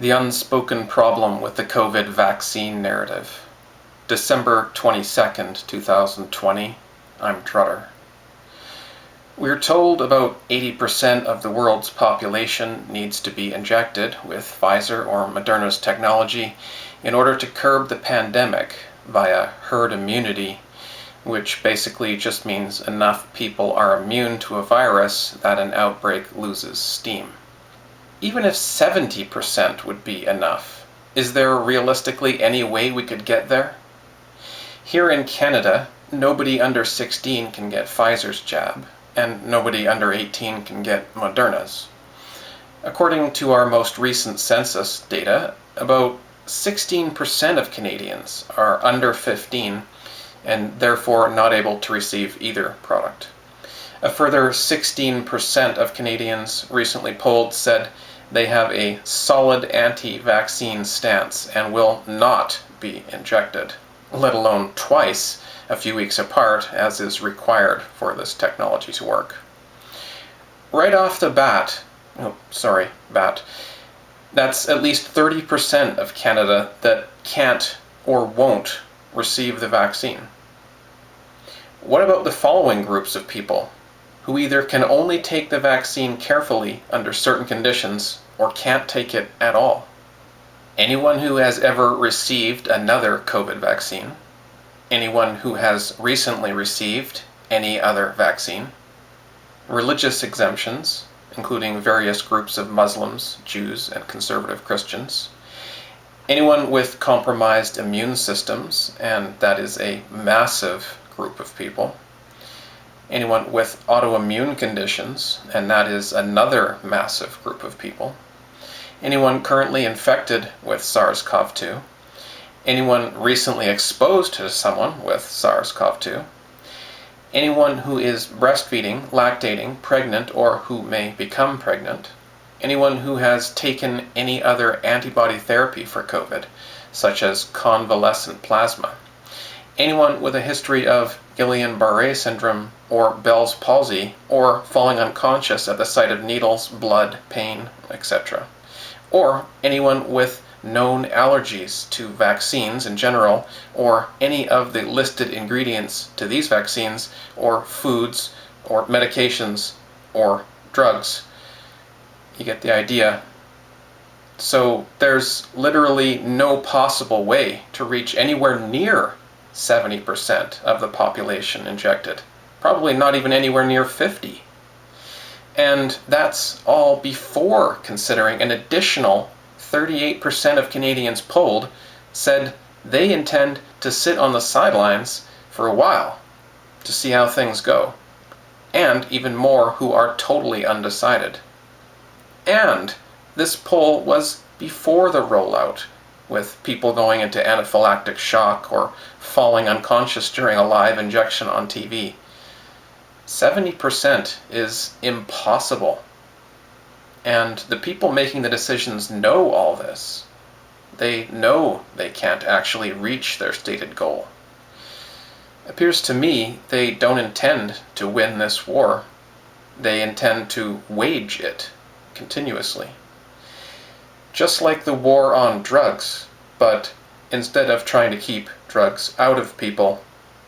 The Unspoken Problem with the COVID Vaccine Narrative. December 22nd, 2020. I'm DRutter. We're told about 80% of the world's population needs to be injected with Pfizer or Moderna's technology in order to curb the pandemic via herd immunity, which basically just means enough people are immune to a virus that an outbreak loses steam. Even if 70% would be enough, is there realistically any way we could get there? Here in Canada, nobody under 16 can get Pfizer's jab, and nobody under 18 can get Moderna's. According to our most recent census data, about 16% of Canadians are under 15 and therefore not able to receive either product. A further 16% of Canadians recently polled said they have a solid anti-vaccine stance and will not be injected, let alone twice a few weeks apart, as is required for this technology to work. Right off the bat, that's at least 30% of Canada that can't or won't receive the vaccine. What about the following groups of people who either can only take the vaccine carefully under certain conditions or can't take it at all? Anyone who has ever received another COVID vaccine, anyone who has recently received any other vaccine, religious exemptions, including various groups of Muslims, Jews, and conservative Christians, anyone with compromised immune systems, and that is a massive group of people, anyone with autoimmune conditions, and that is another massive group of people, anyone currently infected with SARS-CoV-2, anyone recently exposed to someone with SARS-CoV-2, anyone who is breastfeeding, lactating, pregnant, or who may become pregnant, anyone who has taken any other antibody therapy for COVID, such as convalescent plasma, anyone with a history of Guillain-Barré syndrome or Bell's palsy, or falling unconscious at the sight of needles, blood, pain, etc., or anyone with known allergies to vaccines in general, or any of the listed ingredients to these vaccines, or foods, or medications, or drugs. You get the idea. So there's literally no possible way to reach anywhere near 70% of the population injected. Probably not even anywhere near 50. And that's all before considering an additional 38% of Canadians polled said they intend to sit on the sidelines for a while to see how things go. And even more who are totally undecided. And this poll was before the rollout, with people going into anaphylactic shock or falling unconscious during a live injection on TV. 70% is impossible. And the people making the decisions know all this. They know they can't actually reach their stated goal. It appears to me they don't intend to win this war. They intend to wage it continuously. Just like the war on drugs, but instead of trying to keep drugs out of people,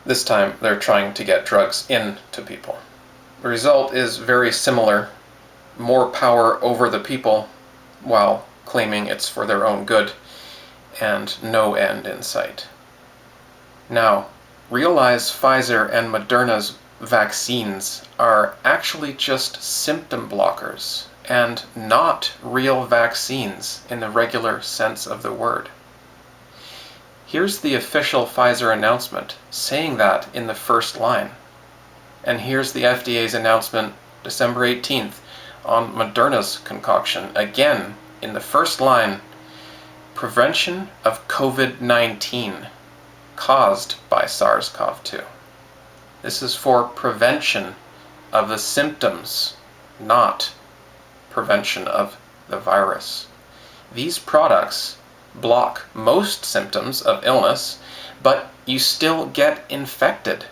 this time they're trying to get drugs into people. The result is very similar: more power over the people while claiming it's for their own good, and no end in sight. Now, realize Pfizer and Moderna's vaccines are actually just symptom blockers and not real vaccines in the regular sense of the word. Here's the official Pfizer announcement saying that in the first line. And here's the FDA's announcement December 18th on Moderna's concoction, again in the first line: prevention of COVID-19 caused by SARS-CoV-2. This is for prevention of the symptoms, not prevention of the virus. These products block most symptoms of illness, but you still get infected,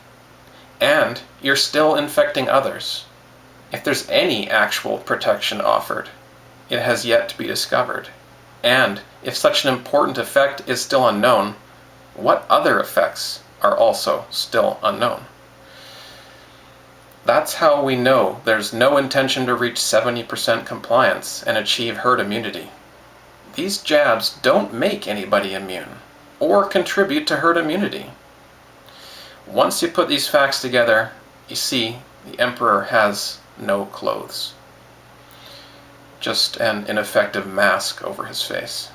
and you're still infecting others. If there's any actual protection offered, it has yet to be discovered. And if such an important effect is still unknown, what other effects are also still unknown? That's how we know there's no intention to reach 70% compliance and achieve herd immunity. These jabs don't make anybody immune or contribute to herd immunity. Once you put these facts together, you see the emperor has no clothes. Just an ineffective mask over his face.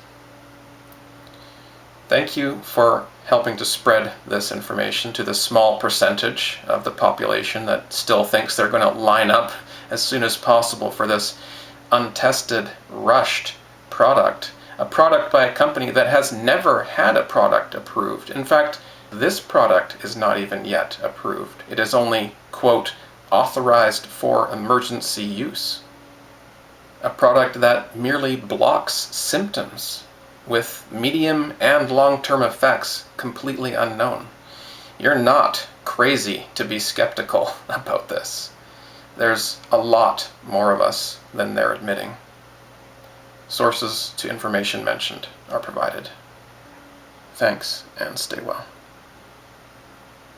Thank you for helping to spread this information to the small percentage of the population that still thinks they're going to line up as soon as possible for this untested, rushed product. A product by a company that has never had a product approved. In fact, this product is not even yet approved. It is only, quote, authorized for emergency use. A product that merely blocks symptoms with medium and long-term effects completely unknown. You're not crazy to be skeptical about this. There's a lot more of us than they're admitting. Sources to information mentioned are provided. Thanks, and stay well.